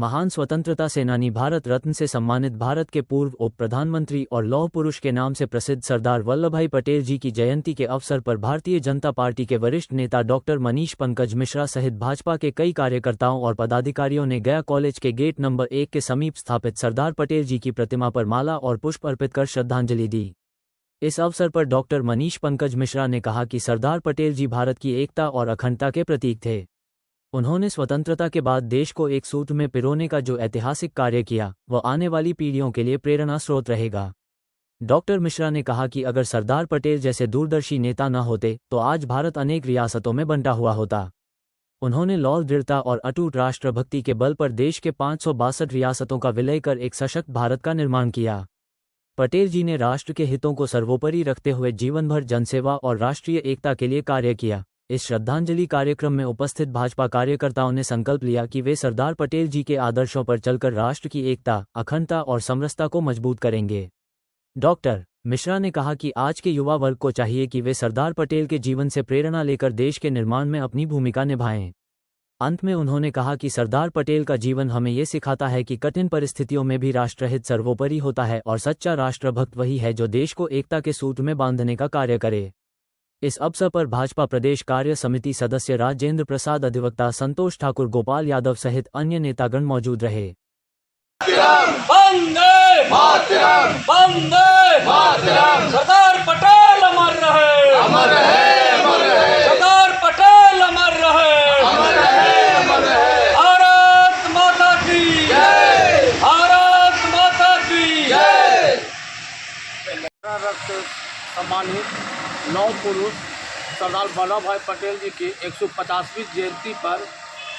महान स्वतंत्रता सेनानी, भारत रत्न से सम्मानित भारत के पूर्व उप प्रधानमंत्री और लौह पुरुष के नाम से प्रसिद्ध सरदार वल्लभभाई पटेल जी की जयंती के अवसर पर भारतीय जनता पार्टी के वरिष्ठ नेता डॉक्टर मनीष पंकज मिश्रा सहित भाजपा के कई कार्यकर्ताओं और पदाधिकारियों ने गया कॉलेज के गेट नंबर 1 के समीप स्थापित सरदार पटेल जी की प्रतिमा पर माला और पुष्प अर्पित कर श्रद्धांजलि दी। इस अवसर पर डॉक्टर मनीष पंकज मिश्रा ने कहा कि सरदार पटेल जी भारत की एकता और अखंडता के प्रतीक थे। उन्होंने स्वतंत्रता के बाद देश को एक सूत्र में पिरोने का जो ऐतिहासिक कार्य किया, वह आने वाली पीढ़ियों के लिए प्रेरणा स्रोत रहेगा। डॉक्टर मिश्रा ने कहा कि अगर सरदार पटेल जैसे दूरदर्शी नेता न होते तो आज भारत अनेक रियासतों में बंटा हुआ होता। उन्होंने लौह दृढ़ता और अटूट राष्ट्रभक्ति के बल पर देश के 562 रियासतों का विलय कर एक सशक्त भारत का निर्माण किया। पटेल जी ने राष्ट्र के हितों को सर्वोपरि रखते हुए जीवन भर जनसेवा और राष्ट्रीय एकता के लिए कार्य किया। इस श्रद्धांजलि कार्यक्रम में उपस्थित भाजपा कार्यकर्ताओं ने संकल्प लिया कि वे सरदार पटेल जी के आदर्शों पर चलकर राष्ट्र की एकता, अखंडता और समरसता को मजबूत करेंगे। डॉक्टर मिश्रा ने कहा कि आज के युवा वर्ग को चाहिए कि वे सरदार पटेल के जीवन से प्रेरणा लेकर देश के निर्माण में अपनी भूमिका निभाएं। अंत में उन्होंने कहा कि सरदार पटेल का जीवन हमें ये सिखाता है कि कठिन परिस्थितियों में भी राष्ट्रहित सर्वोपरि होता है और सच्चा राष्ट्रभक्त वही है जो देश को एकता के सूत्र में बांधने का कार्य करे। इस अवसर पर भाजपा प्रदेश कार्य समिति सदस्य राजेंद्र प्रसाद, अधिवक्ता संतोष ठाकुर, गोपाल यादव सहित अन्य नेतागण मौजूद रहे। वंदे मातरम, वंदे मातरम। सरदार पटेल अमर रहे, अमर रहे, अमर रहे। सरदार पटेल अमर रहे, अमर रहे, अमर रहे। भारत माता की जय, भारत माता की जय। सम्मानित लौह पुरुष सरदार वल्लभ भाई पटेल जी की 150वीं जयंती पर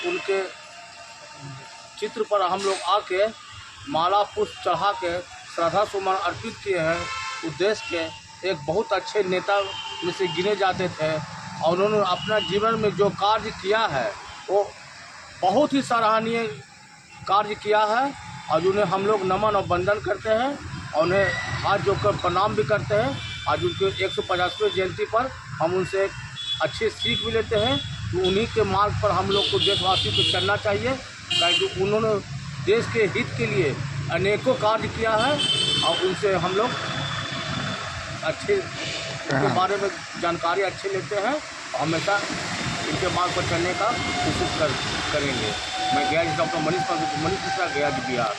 उनके चित्र पर हम लोग आके माला पुष्प चढ़ा के श्रद्धा सुमन अर्पित किए हैं। वो देश के एक बहुत अच्छे नेता में से गिने जाते थे और उन्होंने अपना जीवन में जो कार्य किया है वो बहुत ही सराहनीय कार्य किया है और उन्हें हम लोग नमन और वंदन करते हैं और उन्हें हाथ जोड़कर प्रणाम भी करते हैं। आज उनके 150वें जयंती पर हम उनसे अच्छी सीख भी लेते हैं कि उन्हीं के मार्ग पर हम लोग को देशवासियों को चलना चाहिए, क्योंकि उन्होंने देश के हित के लिए अनेकों कार्य किया है और उनसे हम लोग अच्छे उनके बारे में जानकारी अच्छी लेते हैं और हमेशा इनके मार्ग पर चलने का कोशिश करेंगे। मैं गया डॉक्टर मनीष मिश्रा, गया बिहार।